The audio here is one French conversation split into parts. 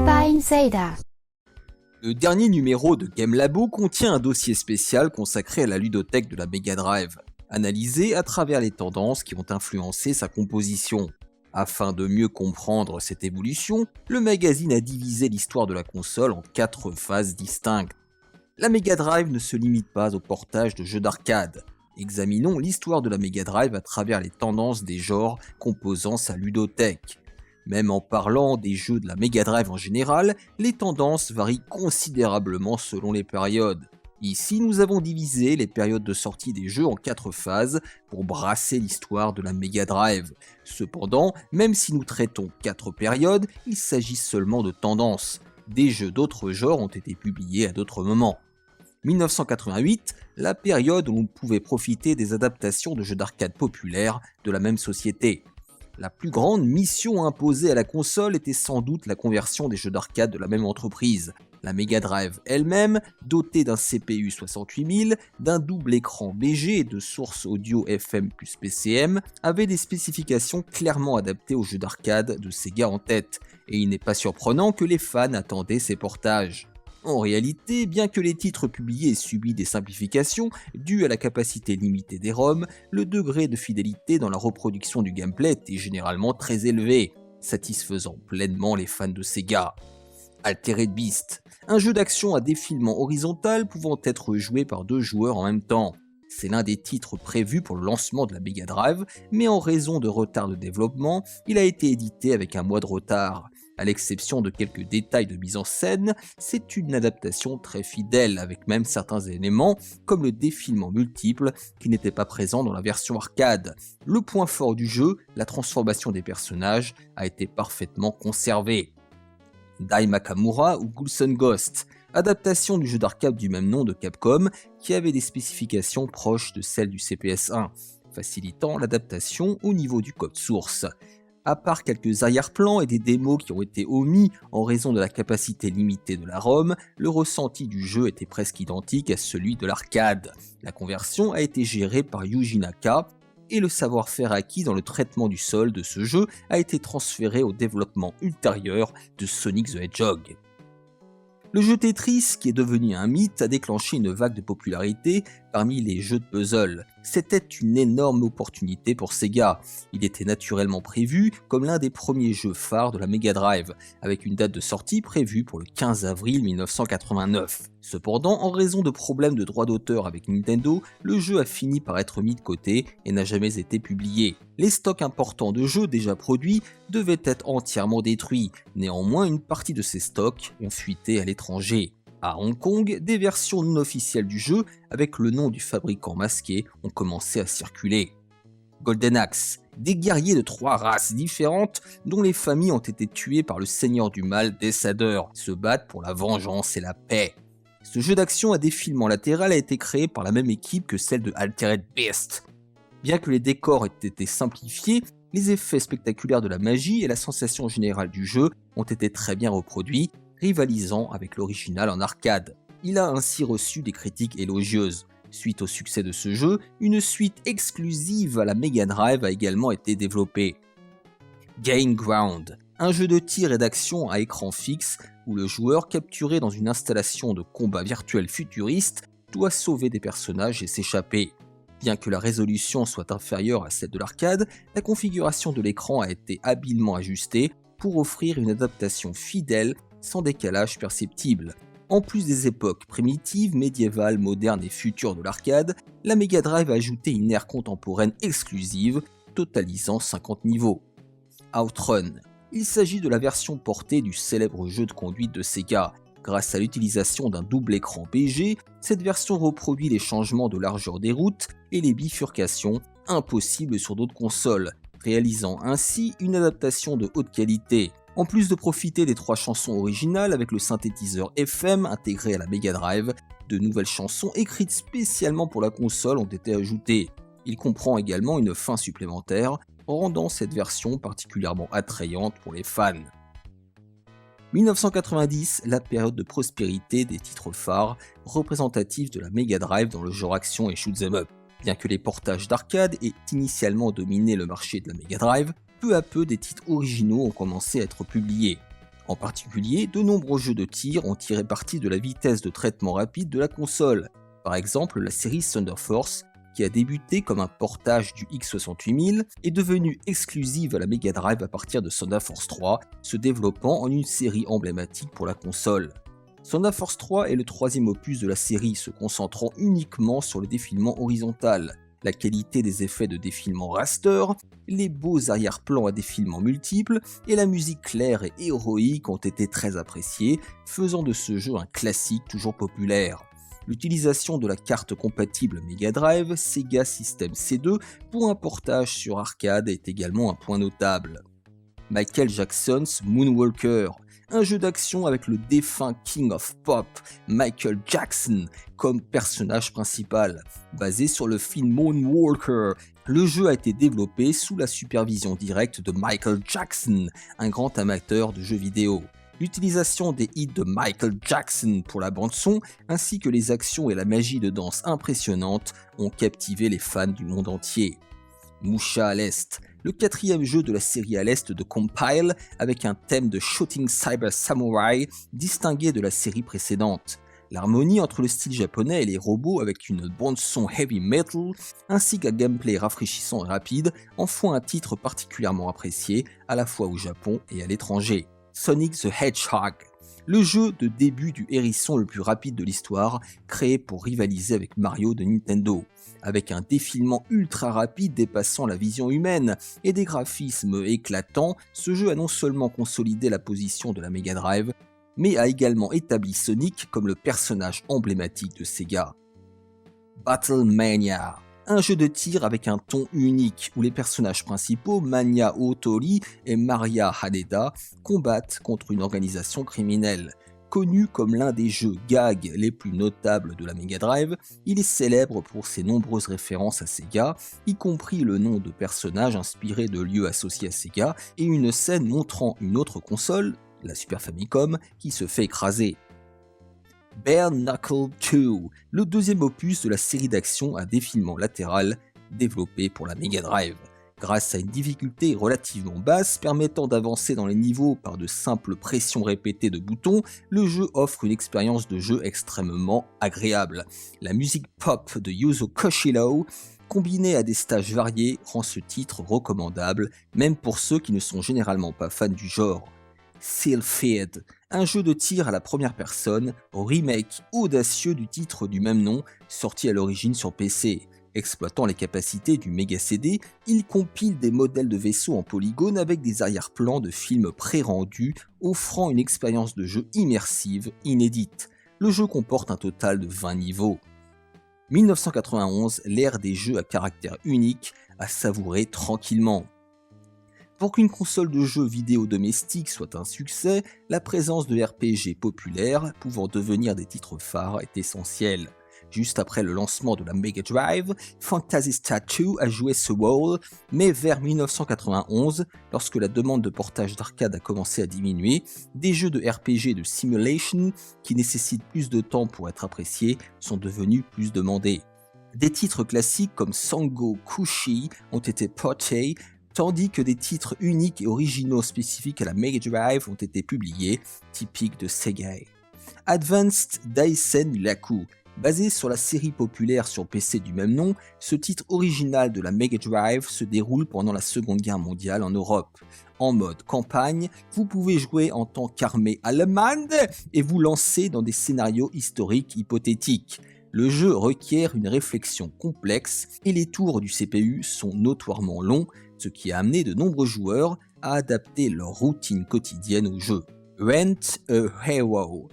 Super Insider. Le dernier numéro de Game Labo contient un dossier spécial consacré à la ludothèque de la Mega Drive, analysé à travers les tendances qui ont influencé sa composition. Afin de mieux comprendre cette évolution, le magazine a divisé l'histoire de la console en 4 phases distinctes. La Mega Drive ne se limite pas au portage de jeux d'arcade. Examinons l'histoire de la Mega Drive à travers les tendances des genres composant sa ludothèque. Même en parlant des jeux de la Mega Drive en général, les tendances varient considérablement selon les périodes. Ici, nous avons divisé les périodes de sortie des jeux en 4 phases pour brasser l'histoire de la Mega Drive. Cependant, même si nous traitons 4 périodes, il s'agit seulement de tendances. Des jeux d'autres genres ont été publiés à d'autres moments. 1988, la période où l'on pouvait profiter des adaptations de jeux d'arcade populaires de la même société. La plus grande mission imposée à la console était sans doute la conversion des jeux d'arcade de la même entreprise. La Mega Drive elle-même, dotée d'un CPU 68000, d'un double écran BG et de sources audio FM plus PCM, avait des spécifications clairement adaptées aux jeux d'arcade de Sega en tête, et il n'est pas surprenant que les fans attendaient ces portages. En réalité, bien que les titres publiés aient subi des simplifications dues à la capacité limitée des ROM, le degré de fidélité dans la reproduction du gameplay était généralement très élevé, satisfaisant pleinement les fans de Sega. Altered Beast, un jeu d'action à défilement horizontal pouvant être joué par 2 joueurs en même temps. C'est l'un des titres prévus pour le lancement de la Mega Drive, mais en raison de retard de développement, il a été édité avec un mois de retard. À l'exception de quelques détails de mise en scène, c'est une adaptation très fidèle, avec même certains éléments, comme le défilement multiple, qui n'était pas présent dans la version arcade. Le point fort du jeu, la transformation des personnages, a été parfaitement conservé. Dai Makamura ou Ghouls 'n Ghosts, adaptation du jeu d'arcade du même nom de Capcom, qui avait des spécifications proches de celles du CPS-1, facilitant l'adaptation au niveau du code source. À part quelques arrière-plans et des démos qui ont été omis en raison de la capacité limitée de la ROM, le ressenti du jeu était presque identique à celui de l'arcade. La conversion a été gérée par Yuji Naka, et le savoir-faire acquis dans le traitement du sol de ce jeu a été transféré au développement ultérieur de Sonic the Hedgehog. Le jeu Tetris, qui est devenu un mythe, a déclenché une vague de popularité parmi les jeux de puzzle. C'était une énorme opportunité pour Sega. Il était naturellement prévu comme l'un des premiers jeux phares de la Mega Drive, avec une date de sortie prévue pour le 15 avril 1989. Cependant, en raison de problèmes de droits d'auteur avec Nintendo, le jeu a fini par être mis de côté et n'a jamais été publié. Les stocks importants de jeux déjà produits devaient être entièrement détruits. Néanmoins, une partie de ces stocks ont fuité à l'étranger. À Hong Kong, des versions non officielles du jeu, avec le nom du fabricant masqué, ont commencé à circuler. Golden Axe, des guerriers de 3 races différentes dont les familles ont été tuées par le seigneur du mal, Desader, se battent pour la vengeance et la paix. Ce jeu d'action à défilement latéral a été créé par la même équipe que celle de Altered Beast. Bien que les décors aient été simplifiés, les effets spectaculaires de la magie et la sensation générale du jeu ont été très bien reproduits, rivalisant avec l'original en arcade. Il a ainsi reçu des critiques élogieuses. Suite au succès de ce jeu, une suite exclusive à la Mega Drive a également été développée. Gain Ground, un jeu de tir et d'action à écran fixe où le joueur, capturé dans une installation de combat virtuel futuriste, doit sauver des personnages et s'échapper. Bien que la résolution soit inférieure à celle de l'arcade, la configuration de l'écran a été habilement ajustée pour offrir une adaptation fidèle sans décalage perceptible. En plus des époques primitives, médiévales, modernes et futures de l'arcade, la Mega Drive a ajouté une ère contemporaine exclusive, totalisant 50 niveaux. Outrun. Il s'agit de la version portée du célèbre jeu de conduite de Sega. Grâce à l'utilisation d'un double écran BG, cette version reproduit les changements de largeur des routes et les bifurcations impossibles sur d'autres consoles, réalisant ainsi une adaptation de haute qualité. En plus de profiter des 3 chansons originales avec le synthétiseur FM intégré à la Mega Drive, de nouvelles chansons écrites spécialement pour la console ont été ajoutées. Il comprend également une fin supplémentaire, rendant cette version particulièrement attrayante pour les fans. 1990, la période de prospérité des titres phares représentatifs de la Mega Drive dans le genre action et shoot 'em up. Bien que les portages d'arcade aient initialement dominé le marché de la Mega Drive, peu à peu des titres originaux ont commencé à être publiés. En particulier, de nombreux jeux de tir ont tiré parti de la vitesse de traitement rapide de la console. Par exemple, la série Thunder Force, qui a débuté comme un portage du X68000, est devenue exclusive à la Mega Drive à partir de Thunder Force 3, se développant en une série emblématique pour la console. Thunder Force 3 est le troisième opus de la série, se concentrant uniquement sur le défilement horizontal. La qualité des effets de défilement raster, les beaux arrière-plans à défilement multiples et la musique claire et héroïque ont été très appréciés, faisant de ce jeu un classique toujours populaire. L'utilisation de la carte compatible Mega Drive Sega System C2 pour un portage sur arcade est également un point notable. Michael Jackson's Moonwalker, un jeu d'action avec le défunt King of Pop, Michael Jackson, comme personnage principal. Basé sur le film Moonwalker, le jeu a été développé sous la supervision directe de Michael Jackson, un grand amateur de jeux vidéo. L'utilisation des hits de Michael Jackson pour la bande-son, ainsi que les actions et la magie de danse impressionnantes, ont captivé les fans du monde entier. Musha à l'Est, le quatrième jeu de la série à l'Est de Compile, avec un thème de Shooting Cyber Samurai distingué de la série précédente. L'harmonie entre le style japonais et les robots avec une bande-son heavy metal, ainsi qu'un gameplay rafraîchissant et rapide, en font un titre particulièrement apprécié, à la fois au Japon et à l'étranger. Sonic the Hedgehog, le jeu de début du hérisson le plus rapide de l'histoire, créé pour rivaliser avec Mario de Nintendo. Avec un défilement ultra rapide dépassant la vision humaine et des graphismes éclatants, ce jeu a non seulement consolidé la position de la Mega Drive, mais a également établi Sonic comme le personnage emblématique de Sega. Battlemania, un jeu de tir avec un ton unique où les personnages principaux, Manya Otori et Maria Haneda, combattent contre une organisation criminelle. Connu comme l'un des jeux gag les plus notables de la Mega Drive, il est célèbre pour ses nombreuses références à Sega, y compris le nom de personnages inspirés de lieux associés à Sega et une scène montrant une autre console, la Super Famicom, qui se fait écraser. Bare Knuckle 2, le deuxième opus de la série d'action à défilement latéral développé pour la Mega Drive. Grâce à une difficulté relativement basse permettant d'avancer dans les niveaux par de simples pressions répétées de boutons, le jeu offre une expérience de jeu extrêmement agréable. La musique pop de Yuzo Koshiro, combinée à des stages variés, rend ce titre recommandable, même pour ceux qui ne sont généralement pas fans du genre. Sealfed, un jeu de tir à la première personne, remake audacieux du titre du même nom, sorti à l'origine sur PC. Exploitant les capacités du Mega CD, il compile des modèles de vaisseaux en polygone avec des arrière-plans de films pré-rendus, offrant une expérience de jeu immersive inédite. Le jeu comporte un total de 20 niveaux. 1991, l'ère des jeux à caractère unique, à savourer tranquillement. Pour qu'une console de jeux vidéo domestique soit un succès, la présence de RPG populaires pouvant devenir des titres phares est essentielle. Juste après le lancement de la Mega Drive, Phantasy Star 2 a joué ce rôle, mais vers 1991, lorsque la demande de portage d'arcade a commencé à diminuer, des jeux de RPG de simulation, qui nécessitent plus de temps pour être appréciés, sont devenus plus demandés. Des titres classiques comme Sango Kushi ont été portés, tandis que des titres uniques et originaux spécifiques à la Mega Drive ont été publiés, typiques de Sega. Advanced Daisen Laku. Basé sur la série populaire sur PC du même nom, ce titre original de la Mega Drive se déroule pendant la Seconde Guerre mondiale en Europe. En mode campagne, vous pouvez jouer en tant qu'armée allemande et vous lancer dans des scénarios historiques hypothétiques. Le jeu requiert une réflexion complexe et les tours du CPU sont notoirement longs, ce qui a amené de nombreux joueurs à adapter leur routine quotidienne au jeu. Rent a Hero.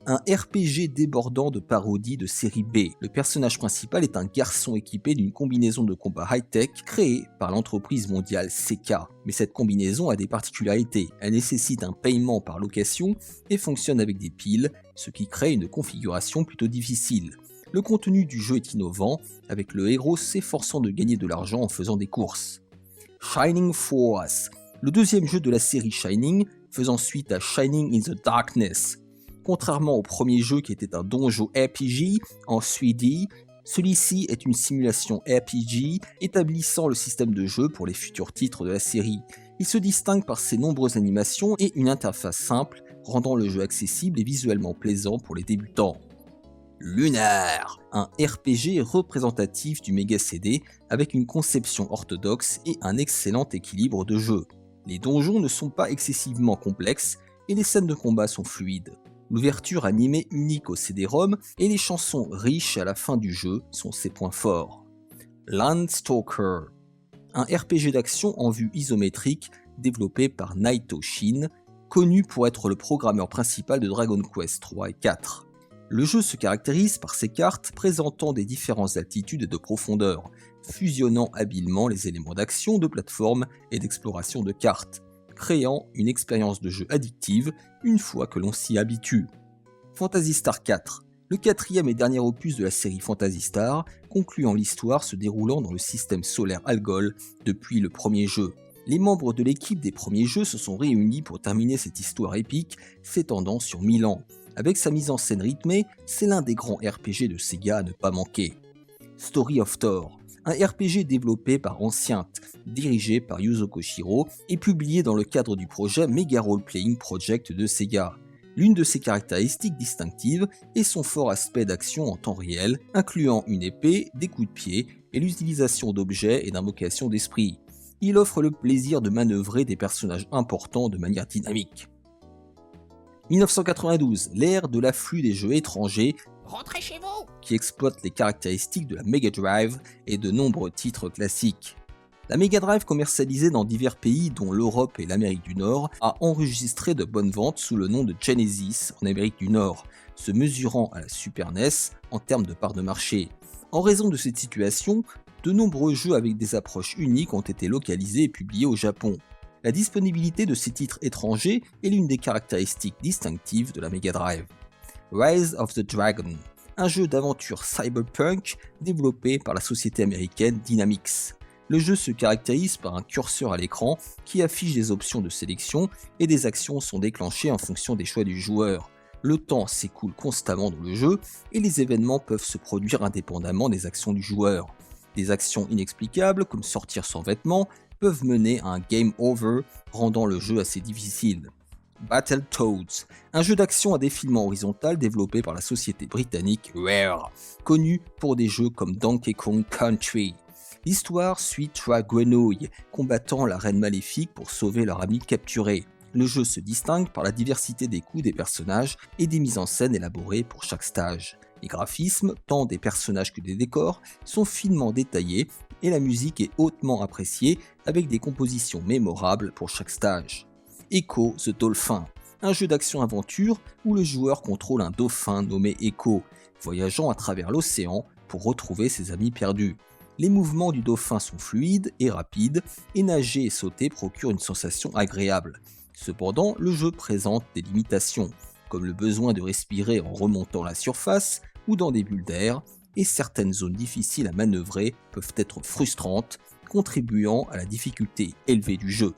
Un RPG débordant de parodies de série B. Le personnage principal est un garçon équipé d'une combinaison de combat high-tech créée par l'entreprise mondiale Seka. Mais cette combinaison a des particularités. Elle nécessite un paiement par location et fonctionne avec des piles, ce qui crée une configuration plutôt difficile. Le contenu du jeu est innovant, avec le héros s'efforçant de gagner de l'argent en faisant des courses. Shining Force, le deuxième jeu de la série Shining, faisant suite à Shining in the Darkness. Contrairement au premier jeu qui était un donjon RPG en 3D, Celui-ci est une simulation RPG établissant le système de jeu pour les futurs titres de la série. Il se distingue par ses nombreuses animations et une interface simple, rendant le jeu accessible et visuellement plaisant pour les débutants. Lunar, un RPG représentatif du Mega CD avec une conception orthodoxe et un excellent équilibre de jeu. Les donjons ne sont pas excessivement complexes et les scènes de combat sont fluides. L'ouverture animée unique au CD-ROM et les chansons riches à la fin du jeu sont ses points forts. Landstalker, un RPG d'action en vue isométrique développé par Naito Shin, connu pour être le programmeur principal de Dragon Quest 3 et 4. Le jeu se caractérise par ses cartes présentant des différentes altitudes et de profondeur, fusionnant habilement les éléments d'action, de plateforme et d'exploration de cartes, créant une expérience de jeu addictive une fois que l'on s'y habitue. Phantasy Star 4, le quatrième et dernier opus de la série Phantasy Star, concluant l'histoire se déroulant dans le système solaire Algol depuis le premier jeu. Les membres de l'équipe des premiers jeux se sont réunis pour terminer cette histoire épique s'étendant sur 1000 ans. Avec sa mise en scène rythmée, c'est l'un des grands RPG de Sega à ne pas manquer. Story of Thor, un RPG développé par Ancient, dirigé par Yuzo Koshiro et publié dans le cadre du projet Mega Role Playing Project de Sega. L'une de ses caractéristiques distinctives est son fort aspect d'action en temps réel, incluant une épée, des coups de pied et l'utilisation d'objets et d'invocations d'esprit. Il offre le plaisir de manœuvrer des personnages importants de manière dynamique. 1992, l'ère de l'afflux des jeux étrangers Rentrez chez vous! Qui exploitent les caractéristiques de la Mega Drive et de nombreux titres classiques. La Mega Drive, commercialisée dans divers pays dont l'Europe et l'Amérique du Nord, a enregistré de bonnes ventes sous le nom de Genesis en Amérique du Nord, se mesurant à la Super NES en termes de part de marché. En raison de cette situation, de nombreux jeux avec des approches uniques ont été localisés et publiés au Japon. La disponibilité de ces titres étrangers est l'une des caractéristiques distinctives de la Mega Drive. Rise of the Dragon, un jeu d'aventure cyberpunk développé par la société américaine Dynamix. Le jeu se caractérise par un curseur à l'écran qui affiche des options de sélection et des actions sont déclenchées en fonction des choix du joueur. Le temps s'écoule constamment dans le jeu et les événements peuvent se produire indépendamment des actions du joueur. Des actions inexplicables comme sortir sans vêtements peuvent mener à un game over, rendant le jeu assez difficile. Battletoads, un jeu d'action à défilement horizontal développé par la société britannique Rare, connu pour des jeux comme Donkey Kong Country. L'histoire suit trois grenouilles combattant la reine maléfique pour sauver leur ami capturé. Le jeu se distingue par la diversité des coups des personnages et des mises en scène élaborées pour chaque stage. Les graphismes, tant des personnages que des décors, sont finement détaillés et la musique est hautement appréciée avec des compositions mémorables pour chaque stage. Echo the Dolphin, un jeu d'action-aventure où le joueur contrôle un dauphin nommé Echo, voyageant à travers l'océan pour retrouver ses amis perdus. Les mouvements du dauphin sont fluides et rapides, et nager et sauter procurent une sensation agréable. Cependant, le jeu présente des limitations, comme le besoin de respirer en remontant la surface ou dans des bulles d'air, et certaines zones difficiles à manœuvrer peuvent être frustrantes, contribuant à la difficulté élevée du jeu.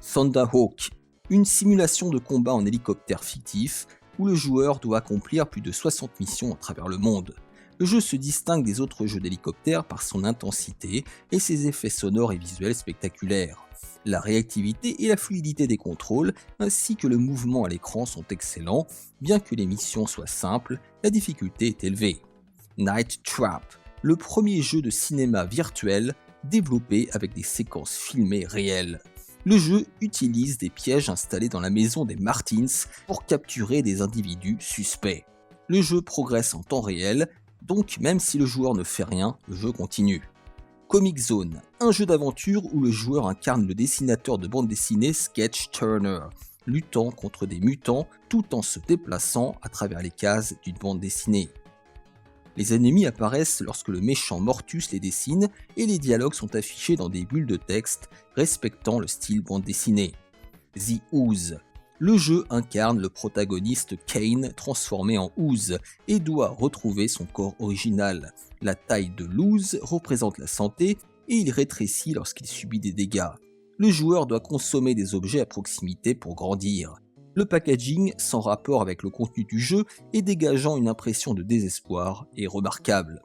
Thunderhawk, une simulation de combat en hélicoptère fictif où le joueur doit accomplir plus de 60 missions à travers le monde. Le jeu se distingue des autres jeux d'hélicoptère par son intensité et ses effets sonores et visuels spectaculaires. La réactivité et la fluidité des contrôles ainsi que le mouvement à l'écran sont excellents, bien que les missions soient simples, la difficulté est élevée. Night Trap, le premier jeu de cinéma virtuel développé avec des séquences filmées réelles. Le jeu utilise des pièges installés dans la maison des Martins pour capturer des individus suspects. Le jeu progresse en temps réel, donc même si le joueur ne fait rien, le jeu continue. Comic Zone, un jeu d'aventure où le joueur incarne le dessinateur de bande dessinée Sketch Turner, luttant contre des mutants tout en se déplaçant à travers les cases d'une bande dessinée. Les ennemis apparaissent lorsque le méchant Mortus les dessine et les dialogues sont affichés dans des bulles de texte respectant le style bande dessinée. The Ooze. Le jeu incarne le protagoniste Kane transformé en Ooze et doit retrouver son corps original. La taille de l'Ooze représente la santé et il rétrécit lorsqu'il subit des dégâts. Le joueur doit consommer des objets à proximité pour grandir. Le packaging, sans rapport avec le contenu du jeu et dégageant une impression de désespoir, est remarquable.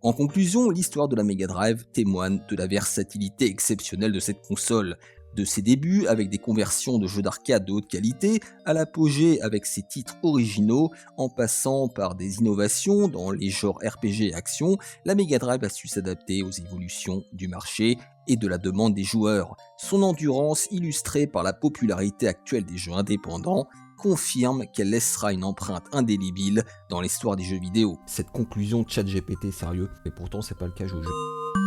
En conclusion, l'histoire de la Mega Drive témoigne de la versatilité exceptionnelle de cette console. De ses débuts avec des conversions de jeux d'arcade de haute qualité, à l'apogée avec ses titres originaux, en passant par des innovations dans les genres RPG et action, la Mega Drive a su s'adapter aux évolutions du marché et de la demande des joueurs. Son endurance, illustrée par la popularité actuelle des jeux indépendants, confirme qu'elle laissera une empreinte indélébile dans l'histoire des jeux vidéo. Cette conclusion de ChatGPT, sérieux, et pourtant c'est pas le cas, je vous jure.